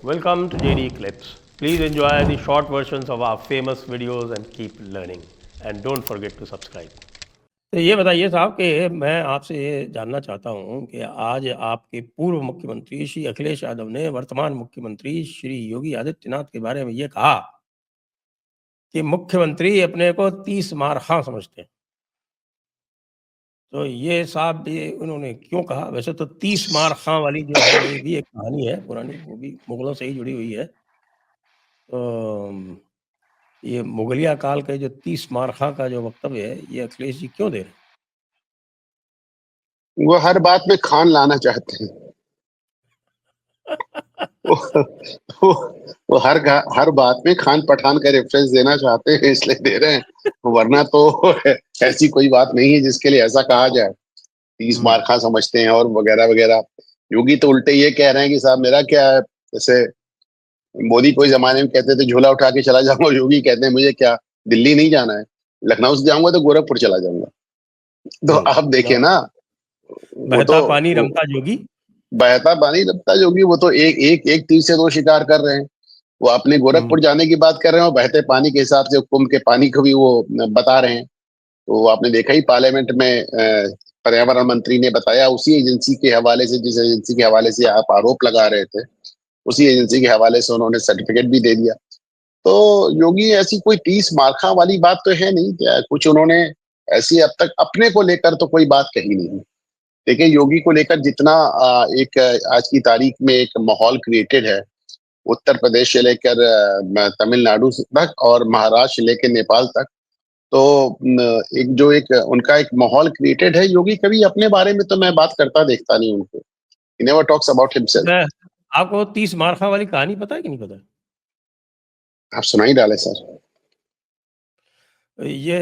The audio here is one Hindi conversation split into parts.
Welcome to JD Clips. Please enjoy the short versions of our famous videos and keep learning. And don't forget to subscribe. तो ये बताइए साहब कि मैं आपसे ये जानना चाहता हूँ कि आज आपके पूर्व मुख्यमंत्री श्री अखिलेश यादव ने वर्तमान मुख्यमंत्री श्री योगी आदित्यनाथ के बारे में ये कहा कि मुख्यमंत्री अपने को 30 मार खां समझते हैं। तो ये साहब ये उन्होंने क्यों कहा? वैसे तो 30 मार खां वाली जो है ये भी एक कहानी है पुरानी, वो भी मुगलों से ही जुड़ी हुई है। तो ये मुगलिया काल के जो 30 मार खां का जो वक्तव्य है, ये अखिलेश जी क्यों दे रहे हैं? वो हर बात में खान लाना चाहते हैं। वो, वो, वो हर बात में खान पठान का रेफरेंस देना चाहते हैं, इसलिए दे रहे हैं, वरना तो ऐसी कोई बात नहीं है जिसके लिए ऐसा कहा जाए। 30 मार खां समझते हैं और वगैरह वगैरह। योगी तो उल्टे ये कह रहे हैं कि साहब मेरा क्या है, जैसे मोदी कोई जमाने में कहते थे झोला उठा के चला जाऊंगा, योगी कहते हैं मुझे क्या दिल्ली नहीं जाना है, लखनऊ से जाऊंगा तो गोरखपुर चला जाऊंगा। तो आप देखे ना, वो बहता तो पानी रमता जोगी। बहता पानी रमता जोगी, वो तो एक एक एक तीर से दो शिकार कर रहे हैं। वो अपने गोरखपुर जाने की बात कर रहे हैं और बहते पानी के हिसाब से कुंभ के पानी को भी वो बता रहे हैं। तो आपने देखा ही पार्लियामेंट में पर्यावरण मंत्री ने बताया, उसी एजेंसी के हवाले से, जिस एजेंसी के हवाले से आप आरोप लगा रहे थे, उसी एजेंसी के हवाले से उन्होंने सर्टिफिकेट भी दे दिया। तो योगी ऐसी कोई 30 मार्का वाली बात तो है नहीं, क्या कुछ उन्होंने ऐसी अब तक अपने को लेकर तो कोई बात कही नहीं। देखिए योगी को लेकर जितना एक आज की तारीख में एक माहौल क्रिएटेड है, उत्तर प्रदेश से लेकर तमिलनाडु तक और महाराष्ट्र से लेकर नेपाल तक, तो एक जो एक उनका एक माहौल क्रिएटेड है। योगी कभी अपने बारे में तो मैं बात करता देखता नहीं उनको। He never talks about himself. आपको 30 मार खां वाली कहानी पता है कि नहीं पता? आप सुना ही डाले सर। ये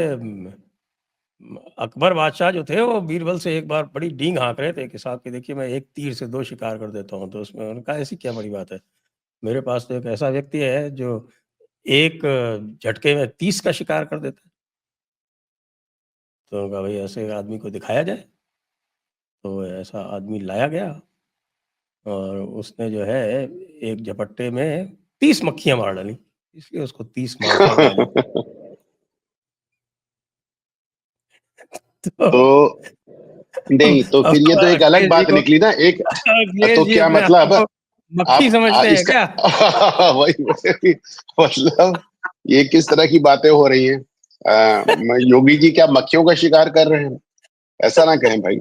अकबर बादशाह जो थे वो बीरबल से एक बार बड़ी डींग हाँक रहे थे कि साहब कि देखिए मैं एक तीर से 2 शिकार कर देता हूँ। तो उसमें उन्होंने कहा ऐसी क्या बड़ी बात है? मेरे पास तो एक ऐसा व्यक्ति है जो एक झटके में 30 का शिकार कर देता है। तो उन्होंने कहा भाई ऐसे आदमी को दिखाया जाए। तो ऐसा आदमी लाया गया और उसने जो है एक झपट्टे में 30 मक्खियाँ मार डाली, इसलिए उसको 30 मार खां कहा जाता है। तो नहीं, तो अब फिर ये तो एक अलग अखिलेश जी बात को निकली ना। एक अखिलेश तो जी क्या अपने मतलब, आप को मक्खी समझते हैं इसका क्या? वही मतलब ये किस तरह की बातें हो रही हैं? योगी जी क्या मक्खियों का शिकार कर रहे हैं? ऐसा ना कहें भाई।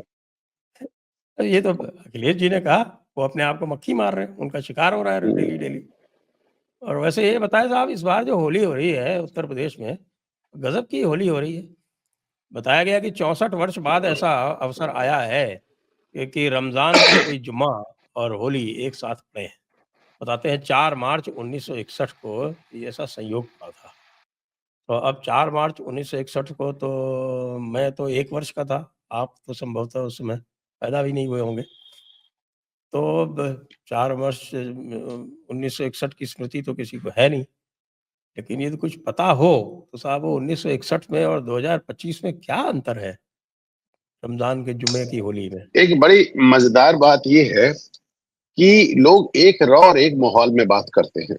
ये तो अखिलेश जी ने कहा, वो अपने आप को मक्खी मार रहे हैं, उनका शिकार हो रहा है डेली डेली। और वैसे ये बताएं साहब, इस बार जो होली हो रही है उत्तर प्रदेश में, गजब की होली हो रही है। बताया गया कि 64 वर्ष बाद ऐसा अवसर आया है कि रमजान का कोई जुम्मा और होली एक साथ पड़े हैं। बताते हैं 4 मार्च 1961 को ये ऐसा संयोग पड़ा था। तो अब 4 मार्च 1961 को तो मैं तो 1 वर्ष का था, आप तो संभवतः उस समय पैदा भी नहीं हुए होंगे। तो अब 4 वर्ष 1961 की स्मृति तो किसी को है नहीं, लेकिन यदि कुछ पता हो तो साहब वो 1961 में और 2025 में क्या अंतर है रमज़ान के जुमे की होली में? एक बड़ी मजेदार बात ये है कि लोग एक रॉ और एक माहौल में बात करते हैं।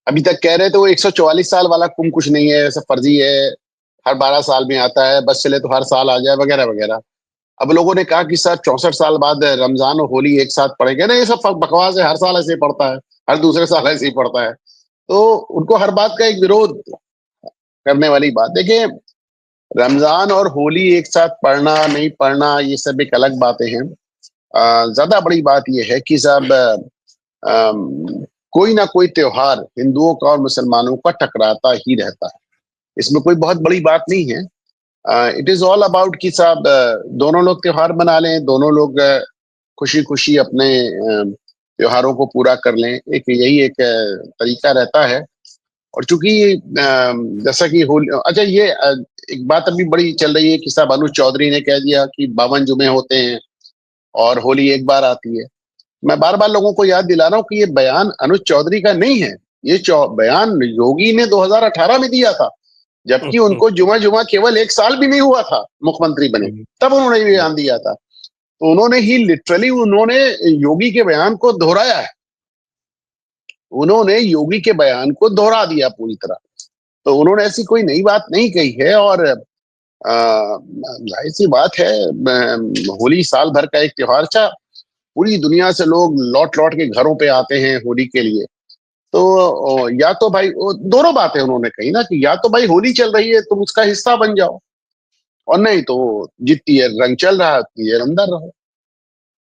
अभी तक कह रहे थे वो 144 साल वाला कुंभ कुछ नहीं है, सब फर्जी है, हर 12 साल में आता है, बस चले तो हर साल आ जाए वगैरह वगैरह। अब लोगों ने कहा कि सर 64 साल बाद रमजान और होली एक साथ पड़ेंगे ना, ये सब बकवास है, हर साल ऐसे ही पड़ता है, हर दूसरे साल ऐसे ही पड़ता है। तो उनको हर बात का एक विरोध करने वाली बात। देखिए रमजान और होली एक साथ पढ़ना नहीं पढ़ना ये सब एक अलग बातें हैं। ज्यादा बड़ी बात यह है कि साहब कोई ना कोई त्योहार हिंदुओं का और मुसलमानों का टकराता ही रहता है, इसमें कोई बहुत बड़ी बात नहीं है। इट इज ऑल अबाउट कि साहब दोनों लोग त्योहार मना लें, दोनों लोग खुशी खुशी अपने त्योहारों को पूरा कर लें, एक यही एक तरीका रहता है। और चूंकि जैसा कि अच्छा ये एक बात अभी बड़ी चल रही है कि साहब अनुज चौधरी ने कह दिया कि 52 जुमे होते हैं और होली एक बार आती है। मैं बार बार लोगों को याद दिला रहा हूं कि ये बयान अनुज चौधरी का नहीं है, ये बयान योगी ने 2018 में दिया था, जबकि उनको जुमा जुमा केवल 1 साल भी नहीं हुआ था मुख्यमंत्री बने, तब उन्होंने ये बयान दिया था। तो उन्होंने ही लिटरली उन्होंने योगी के बयान को दोहराया है। उन्होंने योगी के बयान को दोहरा दिया पूरी तरह। तो उन्होंने ऐसी कोई नई बात नहीं कही है और जाहिर सी बात है, होली साल भर का एक त्योहार। अच्छा, पूरी दुनिया से लोग लौट लौट के घरों पे आते हैं होली के लिए। तो या तो भाई दोनों बातें उन्होंने कही ना कि या तो भाई होली चल रही है तुम उसका हिस्सा बन जाओ, और नहीं तो जितनी देर रंग चल रहा है उतनी देर अंदर रहो।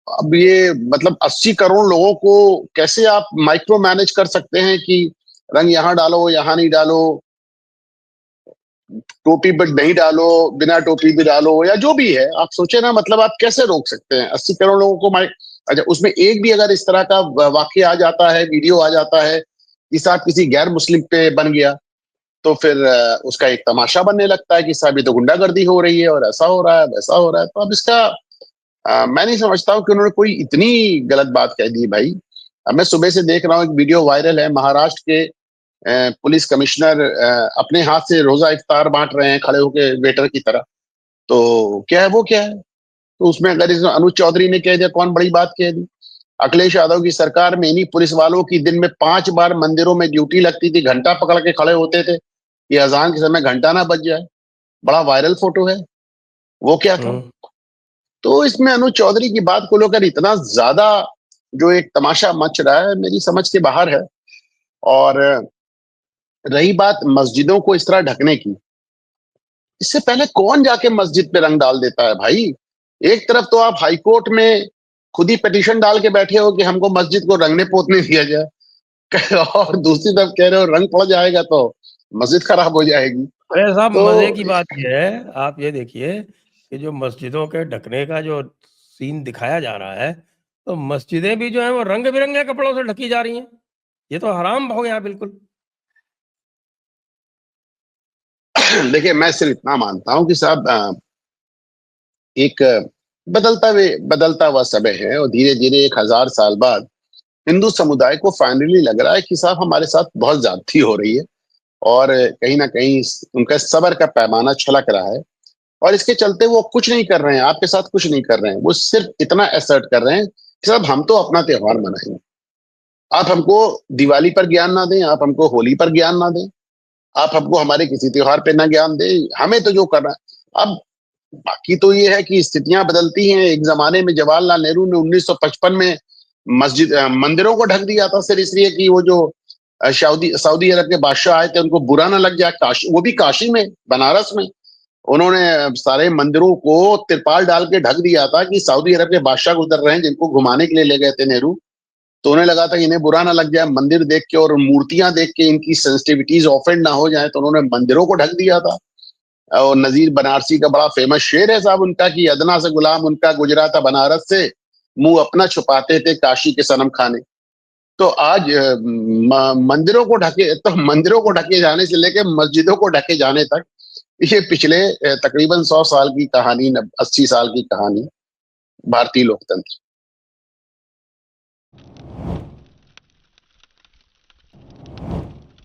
अब ये मतलब 80 करोड़ लोगों को कैसे आप माइक्रो मैनेज कर सकते हैं कि रंग यहाँ डालो यहाँ नहीं डालो, टोपी पर नहीं डालो, बिना टोपी भी डालो, या जो भी है आप सोचे ना, मतलब आप कैसे रोक सकते हैं 80 करोड़ लोगों को अच्छा, उसमें एक भी अगर इस तरह का वाक्य आ जाता है, वीडियो आ जाता है कि साहब किसी गैर मुस्लिम पे बन गया, तो फिर उसका एक तमाशा बनने लगता है कि साहब ये तो गुंडागर्दी हो रही है और ऐसा हो रहा है वैसा हो रहा है। तो अब इसका मैं नहीं समझता हूँ कि उन्होंने कोई इतनी गलत बात कह दी भाई। अब मैं सुबह से देख रहा हूँ एक वीडियो वायरल है, महाराष्ट्र के पुलिस कमिश्नर अपने हाथ से रोजा इफ्तार बांट रहे हैं खड़े होके वेटर की तरह। तो क्या है वो क्या है? तो उसमें अगर अनुज चौधरी ने कह दिया, कौन बड़ी बात कह दी? अखिलेश यादव की सरकार में इन्हीं पुलिस वालों की दिन में 5 बार मंदिरों में ड्यूटी लगती थी, घंटा पकड़ के खड़े होते थे कि अजान के समय घंटा ना बज जाए। बड़ा वायरल फोटो है, वो क्या था? तो इसमें अनुज चौधरी की बात को लेकर इतना ज्यादा जो एक तमाशा मच रहा है, मेरी समझ के बाहर है। और रही बात मस्जिदों को इस तरह ढकने की, इससे पहले कौन जाके मस्जिद पे रंग डाल देता है भाई? एक तरफ तो आप हाईकोर्ट में खुद ही पिटीशन डाल के बैठे हो कि हमको मस्जिद को रंगने पोतने दिया जाए और दूसरी तरफ कह रहे हो रंग पड़ जाएगा तो मस्जिद खराब हो जाएगी। अरे साहब, तो मजे की बात यह है, आप ये देखिए कि जो मस्जिदों के ढकने का जो सीन दिखाया जा रहा है, तो मस्जिदें भी जो है वो रंग बिरंगे कपड़ों से ढकी जा रही हैं। ये तो हराम हो गया बिल्कुल। देखिए, मैं सिर्फ इतना मानता हूं कि साहब एक बदलता हुआ समय है और धीरे धीरे 1000 साल बाद हिंदू समुदाय को फाइनली लग रहा है कि साहब हमारे साथ बहुत ज्यादती हो रही है और कहीं ना कहीं उनका सब्र का पैमाना छलक रहा है। और इसके चलते वो कुछ नहीं कर रहे हैं, आपके साथ कुछ नहीं कर रहे हैं, वो सिर्फ इतना असर्ट कर रहे हैं कि साहब हम तो अपना त्योहार मनाएंगे, आप हमको दिवाली पर ज्ञान ना दें, आप हमको होली पर ज्ञान ना दें, आप हमको हमारे किसी त्योहार पे ना ज्ञान दें, हमें तो जो करना है। अब बाकी तो ये है कि स्थितियां बदलती हैं। एक जमाने में जवाहरलाल नेहरू ने 1955 में मंदिरों को ढक दिया था सिर्फ इसलिए कि वो जो सऊदी सऊदी अरब के बादशाह आए थे उनको बुरा ना लग जाए। काशी, वो भी काशी में, बनारस में उन्होंने सारे मंदिरों को तिरपाल डाल के ढक दिया था कि सऊदी अरब के बादशाह गुजर रहे हैं जिनको घुमाने के लिए ले गए थे नेहरू। तो उन्हें लगा था कि इन्हें बुरा ना लग जाए मंदिर देख के और मूर्तियां देख के, इनकी सेंसिटिविटीज ऑफेंड ना हो जाए, तो उन्होंने मंदिरों को ढक दिया था। और नजीर बनारसी का बड़ा फेमस शेर है साहब उनका कि अदना से गुलाम उनका गुजरा था बनारस से, मुंह अपना छुपाते थे काशी के सनम खाने। तो आज मंदिरों को ढके, तो मंदिरों को ढके जाने से लेके मस्जिदों को ढके जाने तक ये पिछले तकरीबन 100 साल की कहानी, 80 साल की कहानी भारतीय लोकतंत्र।